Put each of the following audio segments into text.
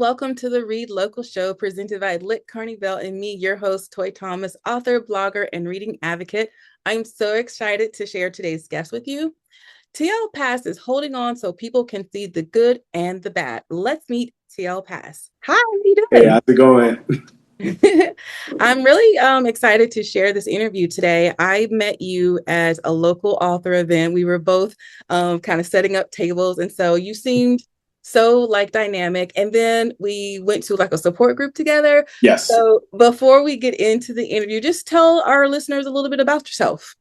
welcome to the Read Local Show presented by Lit Carnivale and me, your host, Toy Thomas, author, blogger, and reading advocate. I'm so excited to share today's guest with you. TL Pass is holding on so people can see the good and the bad. Let's meet TL Pass. Hi, how are you Hey, doing? how's it going? I'm really excited to share this interview today. I met you as a local author event. We were both kind of setting up tables, and so you seemed so like dynamic. And then we went to like a support group together. Yes. So before we get into the interview, just tell our listeners a little bit about yourself.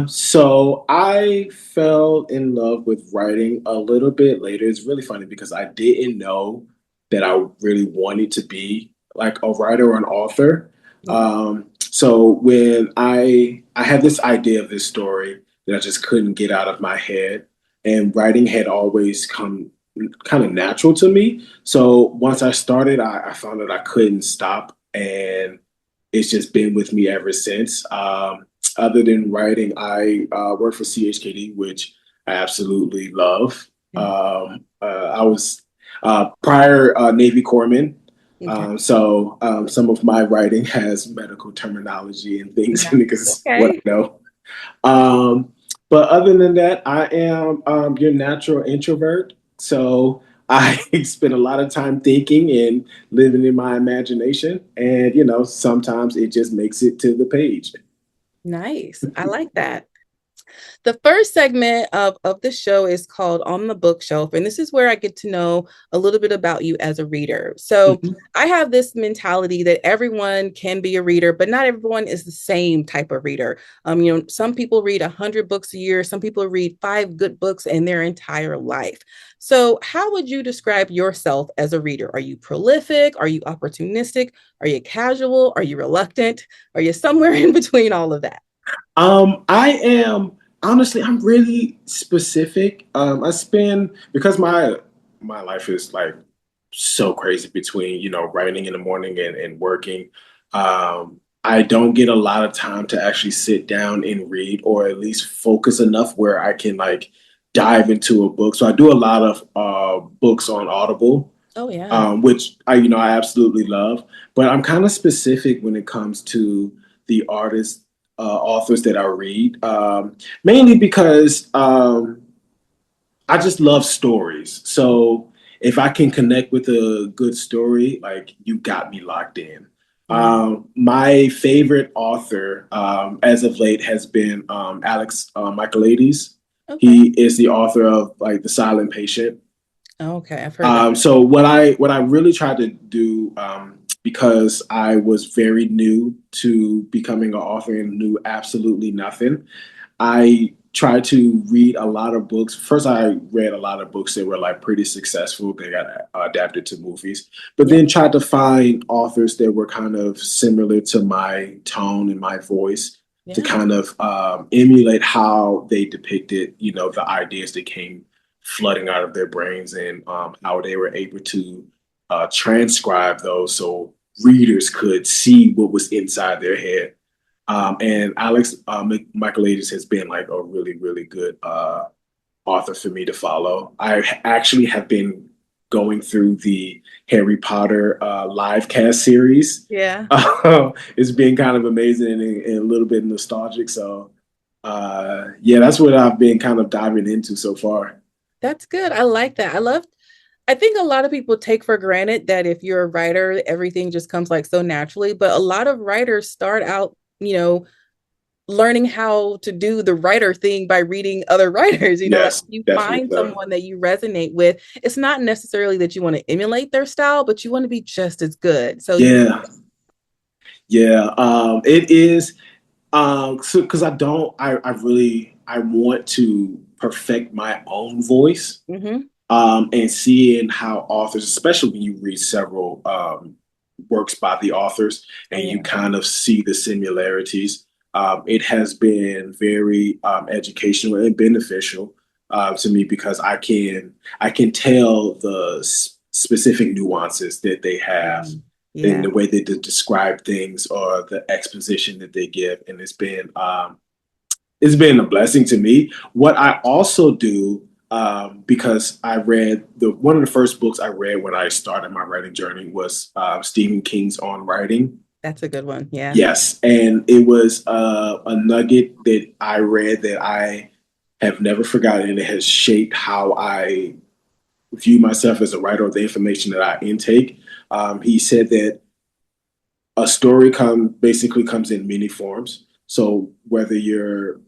So I fell in love with writing a little bit later. It's really funny because I didn't know that I really wanted to be like a writer or an author. Yeah. So when I had this idea of this story that I just couldn't get out of my head, and writing had always come kind of natural to me. So once I started, I found that I couldn't stop, and it's just been with me ever since. Other than writing, I work for CHKD, which I absolutely love. I was prior Navy corpsman, Okay. some of my writing has medical terminology and things Nice. because what Okay. I know. Um, but other than that, I am your natural introvert. So I spend a lot of time thinking and living in my imagination. And, sometimes it just makes it to the page. Nice. I like that. The first segment of the show is called On the Bookshelf, and this is where I get to know a little bit about you as a reader. So Mhm. I have this mentality that everyone can be a reader, but not everyone is the same type of reader. Some people read 100 books a year, some people read 5 good books in their entire life. So how would you describe yourself as a reader? Are you prolific? Are you opportunistic? Are you casual? Are you reluctant? Are you somewhere in between all of that? I am honestly, I'm really specific. I spend because my life is like so crazy between writing in the morning and working. I don't get a lot of time to actually sit down and read, or at least focus enough where I can like dive into a book. So I do a lot of books on Audible, Oh yeah. which I absolutely love. But I'm kind of specific when it comes to the artists, authors that I read, mainly because I just love stories. So if I can connect with a good story, like you got me locked in. Nice. My favorite author as of late has been Alex Michaelides. Okay. He is the author of like The Silent Patient. Okay, I've heard that. So what I really tried to do, because I was very new to becoming an author and knew absolutely nothing, I tried to read a lot of books. First, I read a lot of books that were like pretty successful. They got adapted to movies, but Yeah, then tried to find authors that were kind of similar to my tone and my voice to yeah. kind of emulate how they depicted, the ideas that came flooding out of their brains, and how they were able to transcribe those so readers could see what was inside their head. And Alex Michaelides has been like a really, really good author for me to follow. I actually have been going through the Harry Potter live cast series. Yeah. It's been kind of amazing and a little bit nostalgic. So, yeah, that's what I've been kind of diving into so far. That's good. I like that. I think a lot of people take for granted that if you're a writer, everything just comes like so naturally. But a lot of writers start out, learning how to do the writer thing by reading other writers. Like Yes, you definitely find so. someone that you resonate with. It's not necessarily that you want to emulate their style, but you want to be just as good. So you, Yeah, yeah. It is. So because I want to perfect my own voice, Mhm. and seeing how authors, especially when you read several works by the authors Oh and you yeah. kind of see the similarities, it has been very educational and beneficial to me because I can tell the specific nuances that they have Yeah. in Yeah. the way that they describe things or the exposition that they give, and it's been a blessing to me. What I also do because I read the one of the first books I read when I started my writing journey was Stephen King's On Writing. That's a good one. Yeah. Yes, and it was a nugget that I read that I have never forgotten, and it has shaped how I view myself as a writer or the information that I intake. He said that a story basically comes in many forms. So whether you're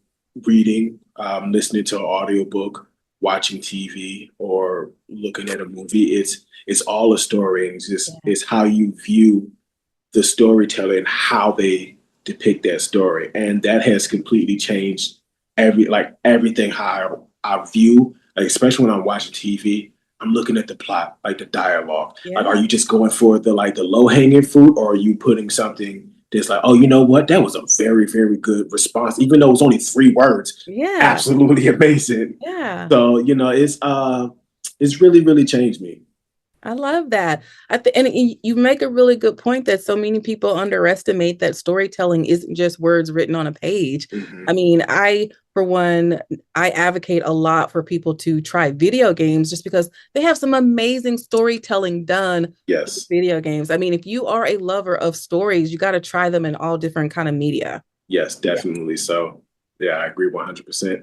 reading, listening to an audiobook, watching TV, or looking at a movie, it's all a story, and Yeah. it's how you view the storyteller and how they depict that story, and that has completely changed everything how I view, like, especially when I'm watching TV. I'm looking at the plot, like the dialogue. Like, are Yeah. you just going for the low hanging fruit, or are you putting something that's like, oh, you know what, that was a very very good response, even though it was only 3 words, Yeah. absolutely amazing. Yeah. So it's really really changed me. I love that. And you make a really good point that so many people underestimate that storytelling isn't just words written on a page. I Hmm. mean, for one, I advocate a lot for people to try video games just because they have some amazing storytelling done with Yes. video games. I mean, if you are a lover of stories, you got to try them in all different kind of media. Yes, Yeah. definitely. So, yeah, I agree 100%.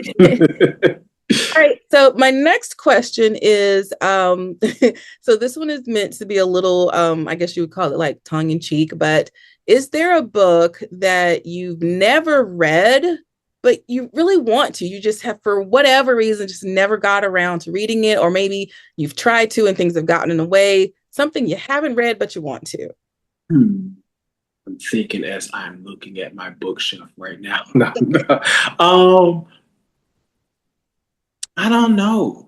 All right. So my next question is so this one is meant to be a little I guess you would call it like tongue in cheek, but is there a book that you've never read but you really want to? You just have for whatever reason just never got around to reading it, or maybe you've tried to and things have gotten in the way, something you haven't read but you want to. Hmm. I'm thinking as I'm looking at my bookshelf right now. No, no. I don't know.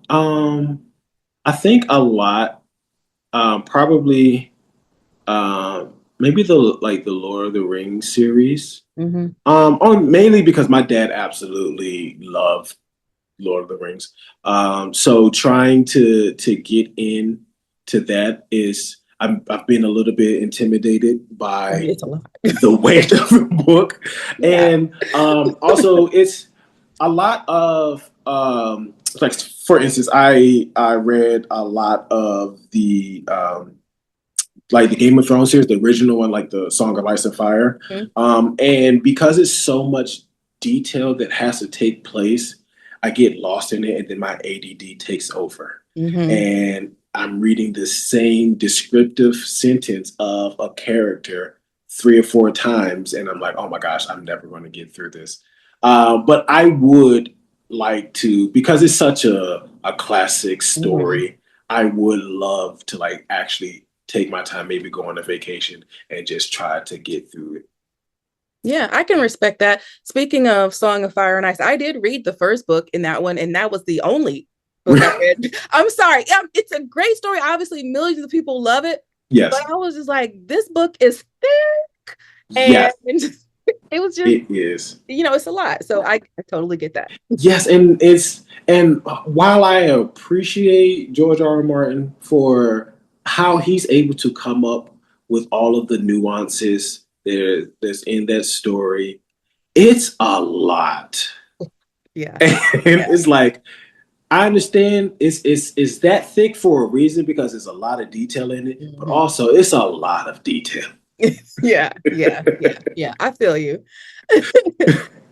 I think a lot. Probably maybe the Lord of the Rings series. Mm-hmm. Mainly because my dad absolutely loved Lord of the Rings. So trying to get in to that is I've been a little bit intimidated by It's a lot. the weight of the book, Yeah. and also it's a lot of like, for instance, I read a lot of the like the Game of Thrones series, the original one, like the Song of Ice and Fire. And because it's so much detail that has to take place, I get lost in it, and then my ADD takes over. Mm-hmm. And I'm reading the same descriptive sentence of a character 3 or 4 times, and I'm like, oh my gosh, I'm never going to get through this. But I would like to, because it's such a classic Mm-hmm. story. I would love to like actually take my time, maybe go on a vacation and just try to get through it. Yeah, I can respect that. Speaking of Song of Fire and Ice, I did read the first book in that one, and that was the only book I read. I'm sorry. It's a great story. Obviously, millions of people love it, but Yes, I was just like, this book is thick, yes, and it was just, it is. it's a lot. So I totally get that. Yes, and while I appreciate George R. R. Martin for how he's able to come up with all of the nuances that's in that story, it's a lot. Yeah. And Yeah. it's like, I understand it's that thick for a reason because there's a lot of detail in it, but Mhm. also it's a lot of detail. Yeah. Yeah. Yeah. Yeah. I feel you.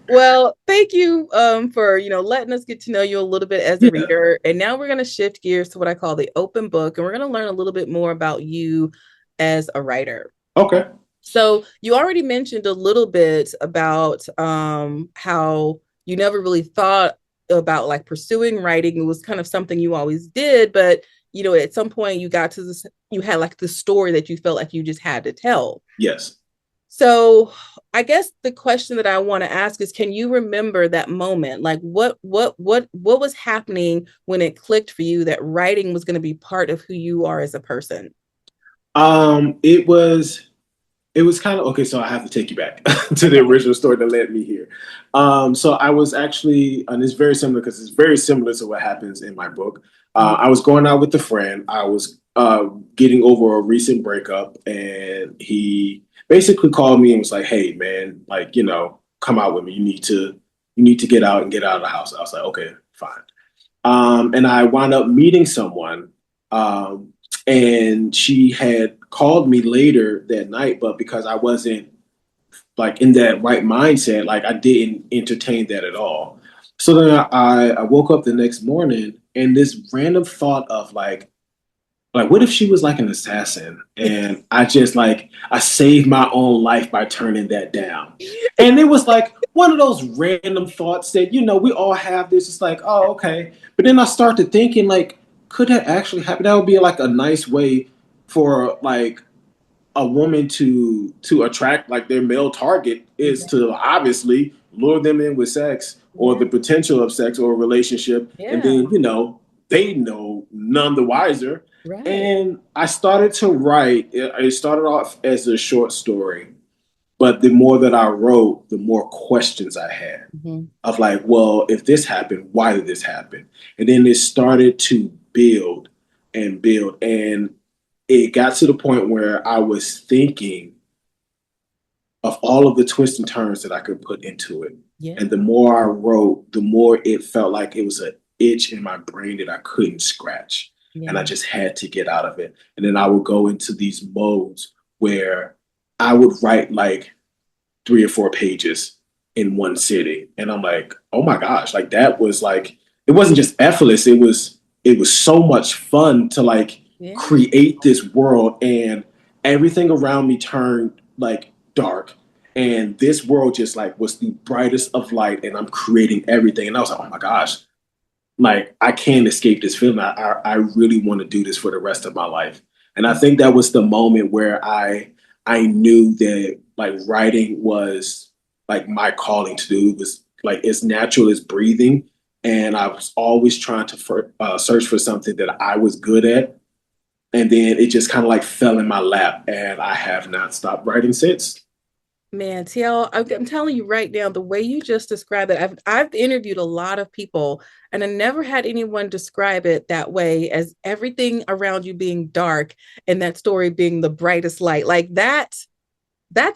Well, thank you for letting us get to know you a little bit as a Yeah. reader. And now we're going to shift gears to what I call the open book, and we're going to learn a little bit more about you as a writer. Okay. So you already mentioned a little bit about how you never really thought about like pursuing writing. It was kind of something you always did, but at some point you got to this, you had like the story that you felt like you just had to tell. Yes. So I guess the question that I want to ask is, can you remember that moment? Like what was happening when it clicked for you that writing was going to be part of who you are as a person? It was kind of okay. So I have to take you back to the Okay. original story that led me here. So I was actually, and it's very similar because it's very similar to what happens in my book. Mhm. I was going out with a friend. I was getting over a recent breakup, and he basically called me and was like, "Hey, man, like, come out with me. You need to get out and get out of the house." I was like, "Okay, fine." And I wound up meeting someone, um, and she had called me later that night, but because I wasn't like in that right mindset, like I didn't entertain that at all. So then I woke up the next morning and this random thought of like what if she was like an assassin and I just like I saved my own life by turning that down. And it was like one of those random thoughts that we all have this. It's like, oh, okay. But then I started thinking like, could that actually happen? That would be like a nice way for like a woman to attract like their male target is to obviously lure them in with sex or Yeah. the potential of sex or a relationship, and Yeah. then they know none the wiser. Right. And I started to write. It started off as a short story, but the more that I wrote, the more questions I had Mhm. of like, well, if this happened, why did this happen? And then it started to build and build. And it got to the point where I was thinking of all of the twists and turns that I could put into it. And the Yeah. more I wrote, the more it felt like it was an itch in my brain that I couldn't scratch. And I Yeah. just had to get out of it. And then I would go into these modes where I would write like 3 or 4 pages in one sitting. And I'm like, oh my gosh, like that was like it wasn't just effortless, it was so much fun to like Yeah. create this world and everything around me turned like dark. And this world just like was the brightest of light and I'm creating everything. And I was like, oh my gosh, like I can't escape this feeling. I really want to do this for the rest of my life. And I think that was the moment where I knew that like writing was like my calling to do. It was like as natural as breathing. And I was always trying to search for something that I was good at. And then it just kind of like fell in my lap. And I have not stopped writing since. Man, TL, I'm telling you right now, the way you just described it, I've interviewed a lot of people, and I never had anyone describe it that way as everything around you being dark and that story being the brightest light. Like that's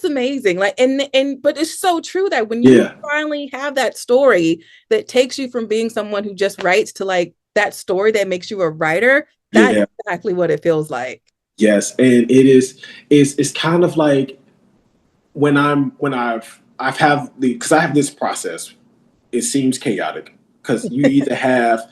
amazing. Like and but it's so true that when you Yeah. finally have that story that takes you from being someone who just writes to like that story that makes you a writer, that's Yeah. exactly what it feels like. Yes. And it's kind of like when I've have the because I have this process. It seems chaotic because you either have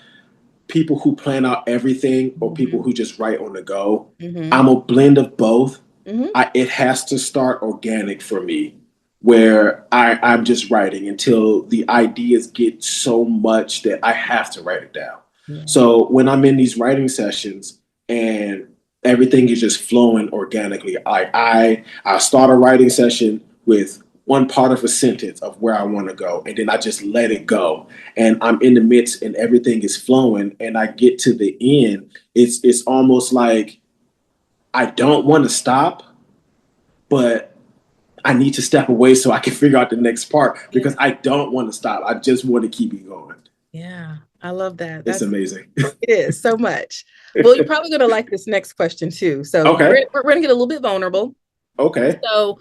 people who plan out everything or people Mhm. who just write on the go. Mhm. I'm a blend of both. Mhm. It has to start organic for me, where I'm just writing until the ideas get so much that I have to write it down. Yeah. So when I'm in these writing sessions and everything is just flowing organically, I start a writing session with one part of a sentence of where I want to go, and then I just let it go. And I'm in the midst, and everything is flowing, and I get to the end. It's almost like I don't want to stop, but I need to step away so I can figure out the next part Yeah. because I don't want to stop. I just want to keep it going. Yeah. I love that. It's That's amazing. it is so much. Well, you're probably gonna like this next question too. So Okay. we're gonna get a little bit vulnerable. Okay. So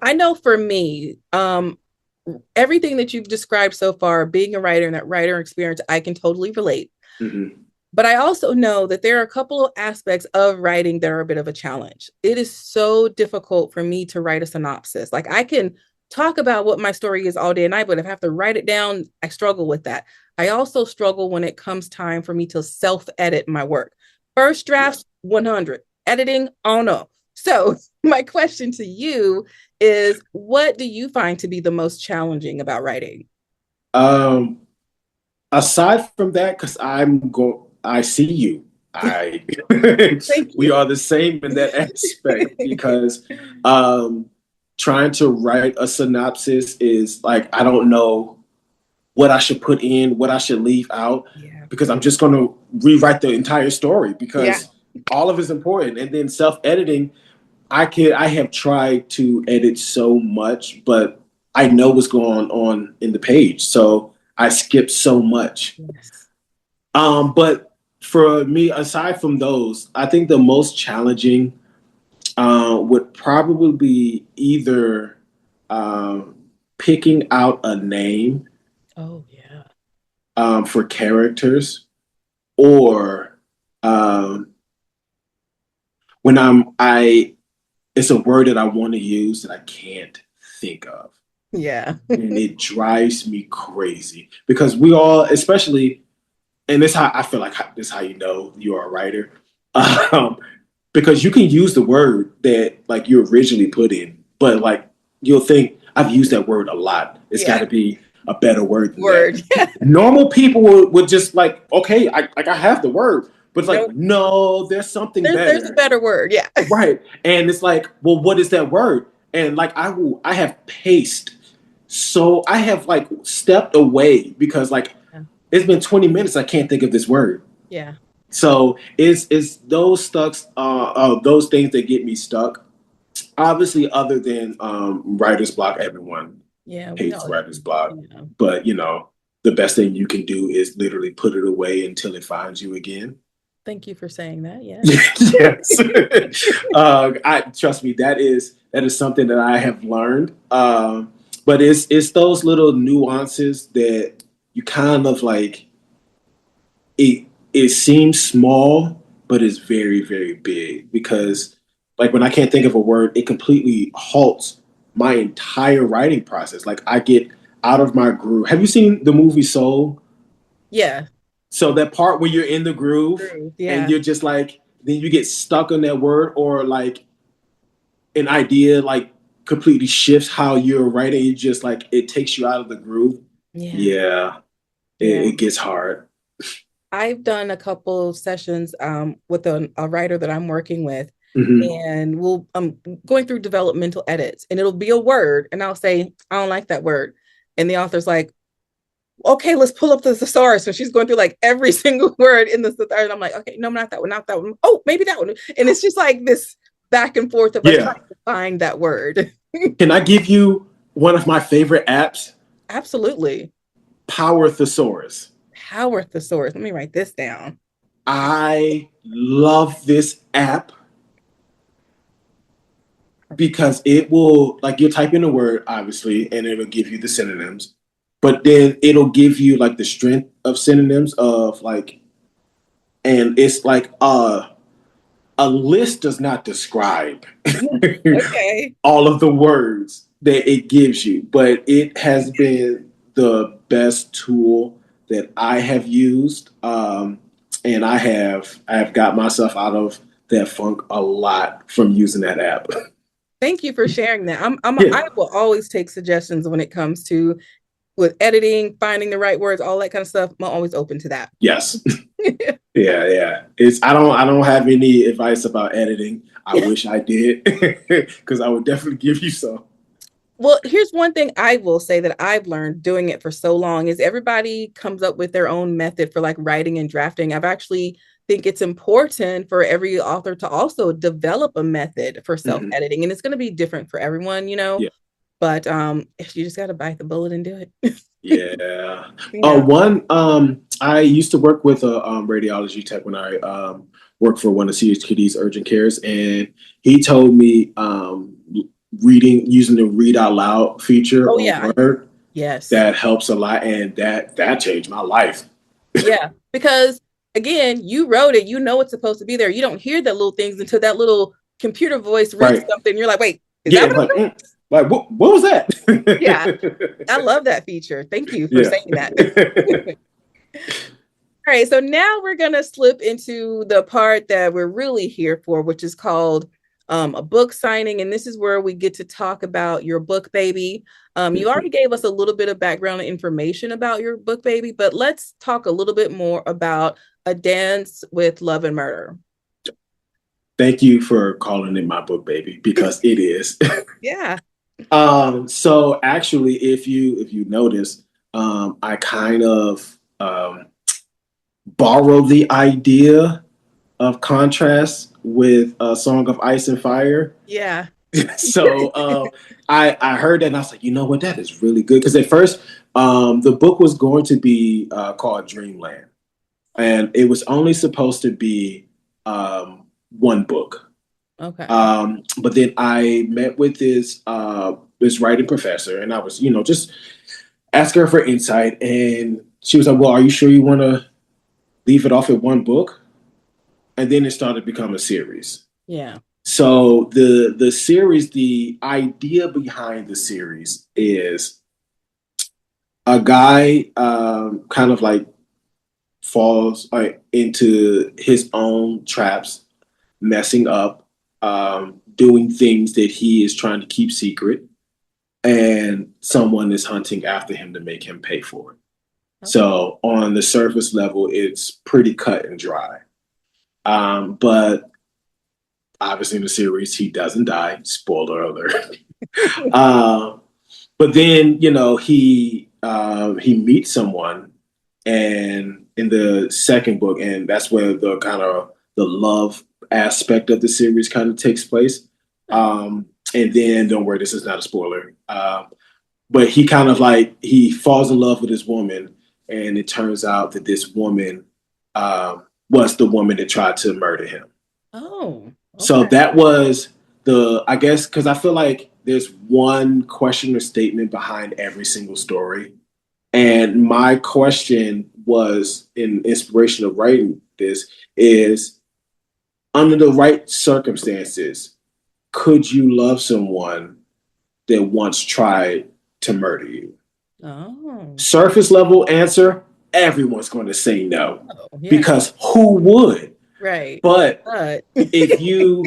I know for me, everything that you've described so far, being a writer and that writer experience, I can totally relate. Hmm. But I also know that there are a couple of aspects of writing that are a bit of a challenge. It is so difficult for me to write a synopsis. Like I can talk about what my story is all day and night, but if I have to write it down, I struggle with that. I also struggle when it comes time for me to self edit my work. First Yeah. drafts, 100. Editing, oh no. So, my question to you is what do you find to be the most challenging about writing? Um, Aside from that, because I see you. I Thank we you. are the same in that aspect because um, trying to write a synopsis is like I don't know what I should put in, what I should leave out, Yeah. because I'm just going to rewrite the entire story Yeah. because all of it's important. And then self editing, I have tried to edit so much, but I know what's going on in the page, so I skip so much. Yes. But for me, aside from those, I think the most challenging would probably be either um, picking out a name Oh, yeah. for characters. or um, when I it's a word that I want to use that I can't think of. Yeah. And it drives me crazy because we all, especially, and this how I feel like this how you know you're a writer, um, because you can use the word that like you originally put in, but like you'll think I've used that word a lot. It's got Yeah. to be a better word than that. Word. Yeah. Normal people would just like, okay, I have the word, but it's like No, no, there's something there's a better. better word. Yeah. Right. And it's like, well, what is that word? And like I have paced. So I have like stepped away because like Yeah. it's been 20 minutes. I can't think of this word. Yeah. So it's those those things that get me stuck. Obviously, other than writer's block, everyone Yeah. We hates all, writer's block. you know. But you know, the best thing you can do is literally put it away until it finds you again. Thank you for saying that. Yes. Yes. I trust me, that is something that I have learned. But it's those little nuances that you kind of like it seems small, but it's very, very big because like when I can't think of a word, it completely halts my entire writing process. Like I get out of my groove. Have you seen the movie Soul? Yeah. So that part where you're in the groove True. and Yeah. you're just like, then you get stuck on that word or like an idea like completely shifts how you're writing. You just like, it takes you out of the groove. Yeah. Yeah, Yeah. it gets hard. I've done a couple of sessions with a writer that I'm working with, Hmm. and we'll going through developmental edits, and it'll be a word, and I'll say, I don't like that word. And the author's like, okay, let's pull up the thesaurus. So she's going through like every single word in the thesaurus. And I'm like, okay, no, not that one, not that one. Oh, maybe that one. And it's just like this back and forth of us trying Yeah. to find that word. Can I give you one of my favorite apps? Absolutely. Power Thesaurus. Power thesaurus. Let me write this down. I love this app because it will like you type in a word obviously and it'll give you the synonyms, but then it'll give you like the strength of synonyms of like, and it's like a list does not describe Okay. all of the words that it gives you, but it has been the best tool that I have used, and I have got myself out of that funk a lot from using that app. Thank you for sharing that. Yeah. I will always take suggestions when it comes to with editing, finding the right words, all that kind of stuff. I'm always open to that. Yes. Yeah, yeah. It's I don't have any advice about editing. I wish I did because I would definitely give you some. Well, here's one thing I will say that I've learned doing it for so long is everybody comes up with their own method for like writing and drafting. I've actually think it's important for every author to also develop a method for Mhm. self-editing, and it's going to be different for everyone, you know. Yeah. But if you just got to bite the bullet and do it. Yeah. Yeah. One, I used to work with a radiology tech when I worked for one of CHKD's urgent cares, and he told me reading using the read out loud feature Oh on yeah. Word Yes. that helps a lot, and that changed my life. Yeah. Because again, you wrote it, you know it's supposed to be there. You don't hear that little things until that little computer voice reads Right? something. You're like, wait, is that Yeah. what I Like, said? like what was Yeah. that? I love that feature. Thank you for Yeah. saying that. All right, so now we're gonna slip into the part that we're really here for, which is called a book signing, and this is where we get to talk about your book baby. You already gave us a little bit of background and information about your book baby, but let's talk a little bit more about A Dance with Love and Murder. Thank you for calling it my book, baby, because it is. Yeah. So actually, if you notice, I kind of borrow the idea of contrast with a Song of Ice and Fire. Yeah. So I heard that and I was like, you know what, that is really good. Because at first, the book was going to be called Dreamland, and it was only supposed to be one book. Okay. But then I met with this writing professor, and I was, just asking her for insight, and she was like, "Well, are you sure you want to leave it off at one book, and then it started to become a series. Yeah. So the series, the idea behind the series is a guy kind of like falls like into his own traps, messing up, doing things that he is trying to keep secret, and someone is hunting after him to make him pay for it. Okay. So on the surface level, it's pretty cut and dry. But obviously in the series, he doesn't die. Spoiler alert. uh, but then he meets someone, and in the second book, and that's where the kind of the love aspect of the series kind of takes place. Okay. And then don't worry, this is not a spoiler. But he kind of like he falls in love with this woman, and it turns out that this woman was the woman that tried to murder him. Oh, So okay. that was the, I guess, because I feel like there's one question or statement behind every single story. And my question was, in inspiration of writing this, is under the right circumstances, could you love someone that once tried to murder you? Oh, Surface level answer, everyone's going to say no, oh, yeah. because who would? Right. But But if you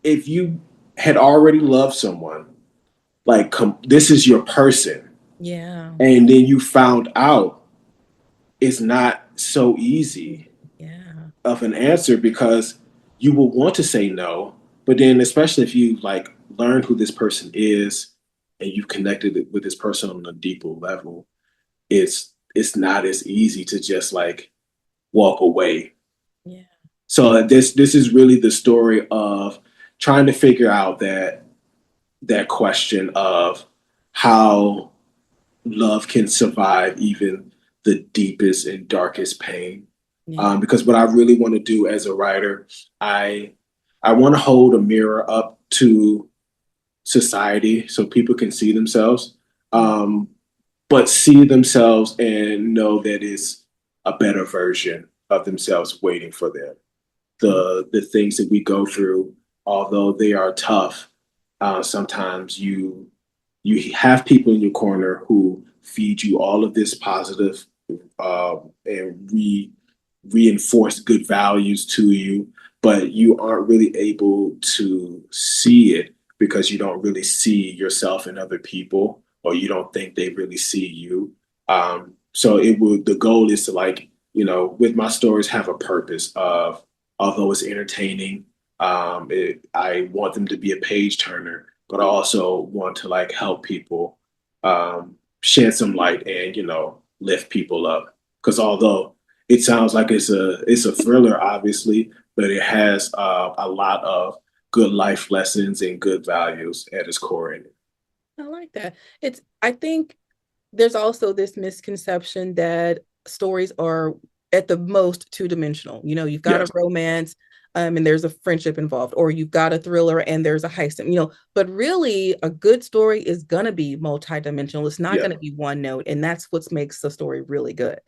if you had already loved someone, like this is your person, yeah. and then you found out it's not so easy Yeah. of an answer, because you will want to say no, but then especially if you like learn who this person is and you've connected with this person on a deeper level, it's not as easy to just like walk away. Yeah. So this is really the story of trying to figure out that question of how love can survive even the deepest and darkest pain. Yeah. Because what I really want to do as a writer, I I want to hold a mirror up to society so people can see themselves, Yeah. um, but see themselves and know that it's a better version of themselves waiting for them. Yeah. The things that we go through, although they are tough, sometimes you have people in your corner who feed you all of this positive and reinforce good values to you, but you aren't really able to see it because you don't really see yourself in other people, or you don't think they really see you. So it would the goal is to, like, with my stories, have a purpose of, although it's entertaining, I want them to be a page turner, but I also want to like help people, shed some light and lift people up. Because although it sounds like it's a thriller, obviously, but it has a lot of good life lessons and good values at its core in it. I like that. I think there's also this misconception that stories are at the most two-dimensional. You've got a Yes. romance, and there's a friendship involved, or you've got a thriller and there's a heist, but really a good story is gonna be multi-dimensional. It's not Yeah. gonna be one note, and that's what makes the story really good.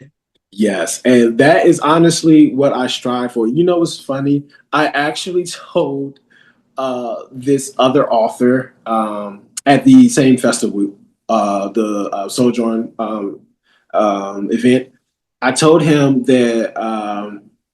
Yes, and that is honestly what I strive for. You know, what's funny? I actually told this other author at the same festival, the Sojourn event. I told him that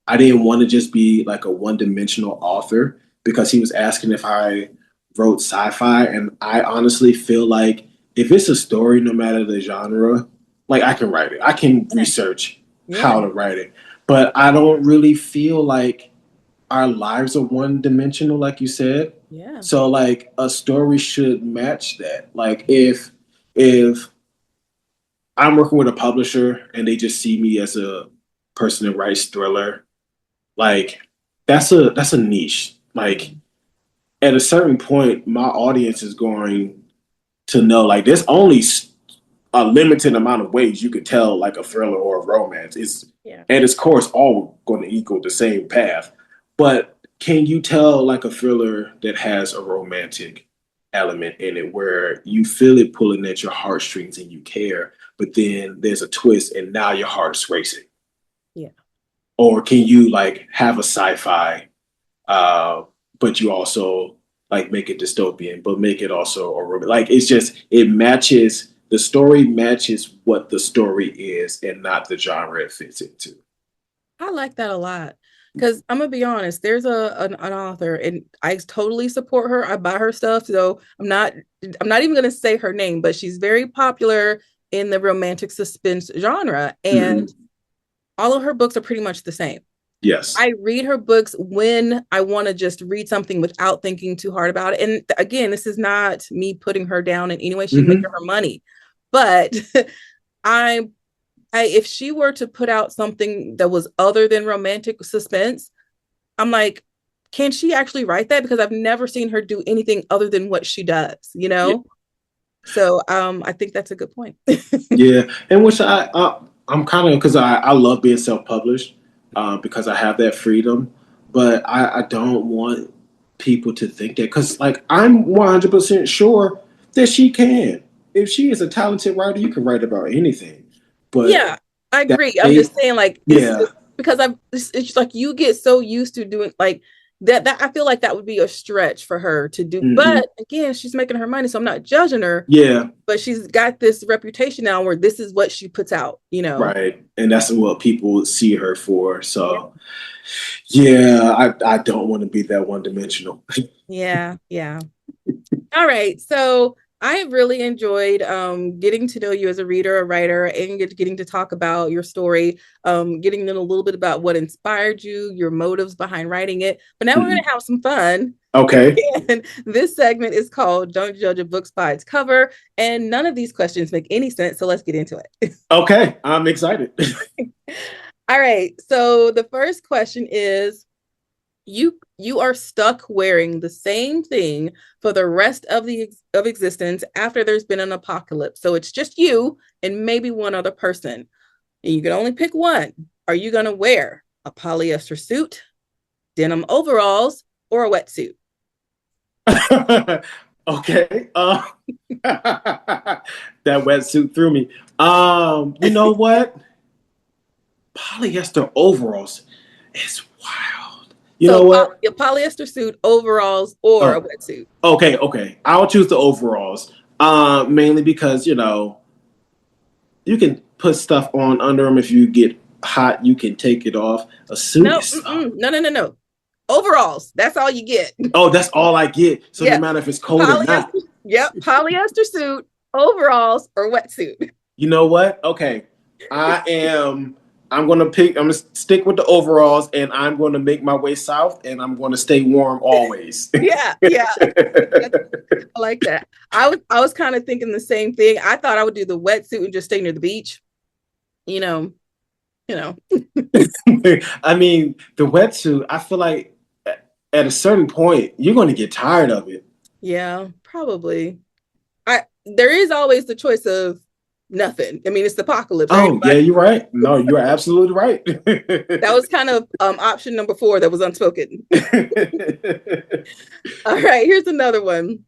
I didn't want to just be like a one-dimensional author, because he was asking if I wrote sci-fi, and I honestly feel like if it's a story, no matter the genre, like I can write it. I can Yeah. research Yeah. how to write it, but I don't really feel like our lives are one dimensional, like you said. Yeah. So like a story should match that. Like if I'm working with a publisher and they just see me as a person that writes thriller, like that's a niche. Like at a certain point, my audience is going to know, like, there's only a limited amount of ways you could tell like a thriller or a romance. It's Yeah. at its core, it's all going to equal the same path. But can you tell like a thriller that has a romantic element in it where you feel it pulling at your heartstrings and you care, but then there's a twist and now your heart is racing? Yeah. or can you like have a sci-fi, uh, but you also like make it dystopian, but make it also like it's just it matches the story matches what the story is and not the genre it fits into. I like that a lot. Because I'm gonna be honest, there's an author and I totally support her. I buy her stuff, so I'm not even gonna say her name, but she's very popular in the romantic suspense genre, and Mm-hmm. all of her books are pretty much the same. Yes. I read her books when I want to just read something without thinking too hard about it. And again, this is not me putting her down in any way. She's making Mm-hmm. her money. But I, if she were to put out something that was other than romantic suspense, I'm like, can she actually write that? Because I've never seen her do anything other than what she does, you Yeah. know? So I think that's a good point. Yeah, and which I'm kind of because I love being self-published because I have that freedom, but I don't want people to think that because like I'm 100% sure that she can. If she is a talented writer, you can write about anything. But Yeah, I that agree. I'm they, just saying, like, it's yeah, just because it's just like you get so used to doing like that. That I feel like that would be a stretch for her to do. mm-mm, But again, she's making her money, so I'm not judging her. yeah, But she's got this reputation now where this is what she puts out. You know. right, and that's what people see her for. Yeah. So yeah, I don't want to be that one dimensional. Yeah. Yeah. All right. So I have really enjoyed getting to know you as a reader, a writer, and getting to talk about your story, getting to know a little bit about what inspired you, your motives behind writing it. But now we're going Mhm. to have some fun. Okay. And this segment is called Don't Judge a Book by Its Cover. And none of these questions make any sense. So let's get into it. Okay, I'm excited. All right. So the first question is you are stuck wearing the same thing for the rest of the of existence after there's been an apocalypse. So it's just you and maybe one other person. And you can only pick one. Are you going to wear a polyester suit, denim overalls, or a wetsuit? Okay. That wetsuit threw me. You know what? Polyester overalls is wild. You So know what? a polyester suit, overalls, or a Oh, wetsuit. okay, okay. I'll choose the overalls. Mainly because, you can put stuff on under them if you get hot, you can take it off. A suit No, is no, no, no, no. Overalls. That's all you get. oh, that's all I get. So no Yeah. matter if it's cold or not. Polyester. Yep. Polyester suit, overalls, or wetsuit. You know what? Okay. I'm gonna pick I'm gonna stick with the overalls and I'm gonna make my way south and I'm gonna stay warm always. Yeah, yeah. I like that. I was kind of thinking the same thing. I thought I would do the wetsuit and just stay near the beach. You know, you know. I mean, the wetsuit, I feel like at a certain point, you're gonna get tired of it. Yeah, probably. I there is always the choice of nothing. I mean, it's the apocalypse. Oh, yeah, Everybody you're right. No, you're absolutely right. that was kind of option number four that was unspoken. All right, here's another one.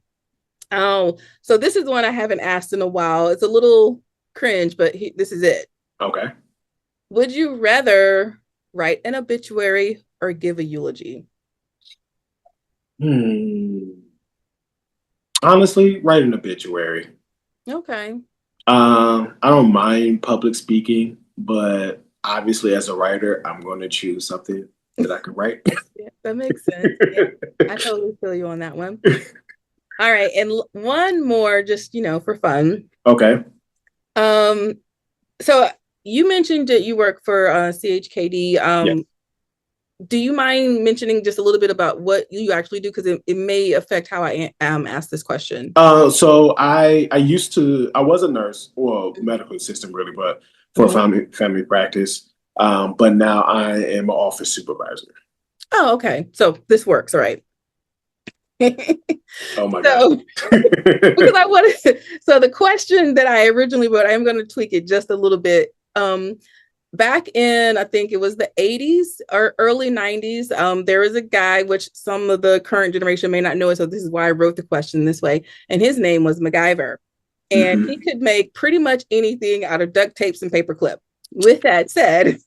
Oh, so this is one I haven't asked in a while. It's a little cringe, but this is it. Okay. Would you rather write an obituary or give a eulogy? Hmm. Honestly, write an obituary. Okay. I don't mind public speaking, but obviously, as a writer, I'm going to choose something that I can write. Yeah, that makes sense. Yeah, I totally feel you on that one. All right, and one more, just for fun. Okay. Um, so you mentioned that you work for CHKD. Yeah. Do you mind mentioning just a little bit about what you actually do? Because it may affect how I am asked this question. So I was a nurse, well, medical assistant really, but for Mhm. family practice. But now I am an office supervisor. Oh, okay. So this works, all right. Oh my God. So because I wanted so the question that I originally wrote, I am going to tweak it just a little bit. Back in I think it was the 80s or early 90s, there was a guy which some of the current generation may not know it, so this is why I wrote the question this way, and his name was MacGyver, and he Hmm. could make pretty much anything out of duct tapes and paperclip. With that said,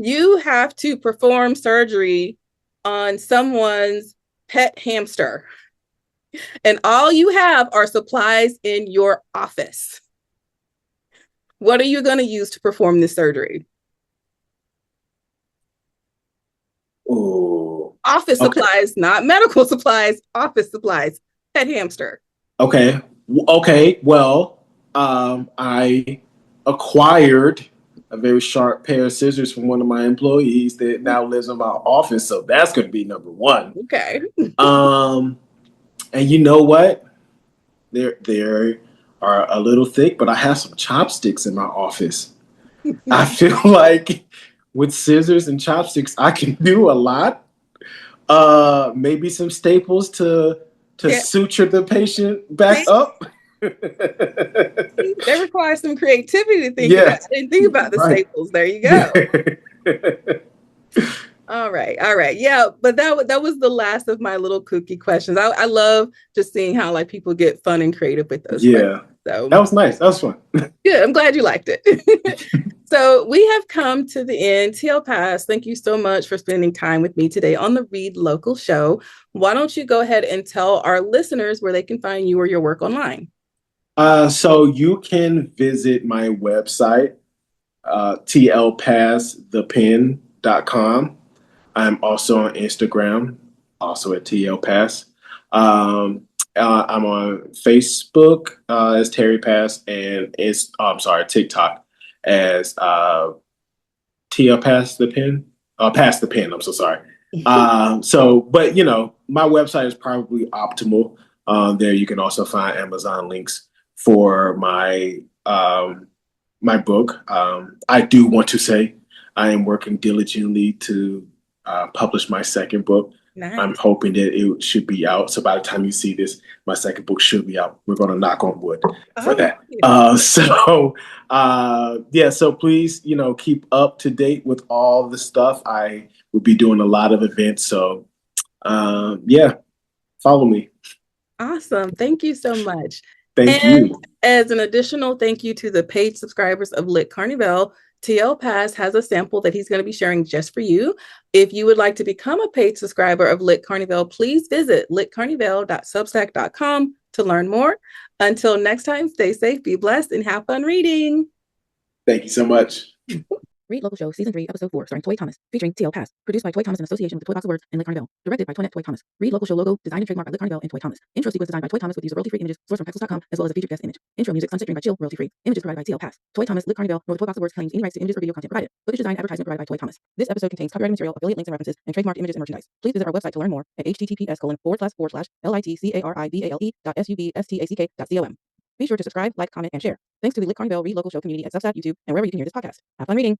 You have to perform surgery on someone's pet hamster, and all you have are supplies in your office. What are you going to use to perform this surgery? Oh, Office okay. supplies, not medical supplies, office supplies, pet hamster. Okay. Okay. Well, I acquired a very sharp pair of scissors from one of my employees that now lives in my office. So that's going to be number one. Okay. Um, and you know what? They are a little thick, but I have some chopsticks in my office. I feel like with scissors and chopsticks, I can do a lot. Maybe some staples to Yeah. suture the patient back See, up. that requires some creativity to think about. Yeah, I didn't think about the right. staples. There you go. Yeah. All right, all right, yeah. But that was the last of my little cookie questions. I love just seeing how like people get fun and creative with those questions. Yeah. So That was nice. That was fun. good. I'm glad you liked it. So we have come to the end. TL Pass, thank you so much for spending time with me today on the Read Local show. Why don't you go ahead and tell our listeners where they can find you or your work online? So you can visit my website, tlpassthepen.com. I'm also on Instagram, also at tlpass. I'm on Facebook as Terry Pass, and I'm sorry, TikTok as TL Pass the Pen. Pass the Pen. I'm so sorry. But my website is probably optimal. There you can also find Amazon links for my book. I do want to say I am working diligently to publish my second book. I'm Nice. hoping that it should be out. So by the time you see this, my second book should be out. We're going to knock on wood for Oh, that. Yeah, so please, keep up to date with all the stuff. I will be doing a lot of events. So yeah, follow me. awesome. Thank you so much. Thank And you. as an additional thank you to the paid subscribers of Lit Carnivale, TL Pass has a sample that he's going to be sharing just for you. If you would like to become a paid subscriber of Lit Carnivale, please visit litcarnivale.substack.com to learn more. Until next time, stay safe, be blessed, and have fun reading. Thank you so much. Read Local Show Season 3, Episode 4, starring Toy Thomas, featuring TL Pass. Produced by Toy Thomas in association with the Toy Box of Words and Lit Carnivale. Directed by Toynette Toy Thomas. Read Local Show logo, designed and trademarked by Lit Carnivale and Toy Thomas. Intro sequence designed by Toy Thomas with use of royalty-free images sourced from Pexels.com, as well as a featured guest image. Intro music, Sunset Dream by Chill, royalty-free. Images provided by TL Pass. Toy Thomas, Lit Carnivale, nor the Toy Box of Words claims any rights to images or video content provided. Footage design advertisement provided by Toy Thomas. This episode contains copyrighted material, affiliate links and references, and trademarked images and merchandise. Please visit our website to learn more at https://litcarivale.com. Be sure to subscribe, like, comment, and share. Thanks to the Lit Carnivale Read Local Show community at Substack, YouTube, and wherever you can hear this podcast. Have fun reading.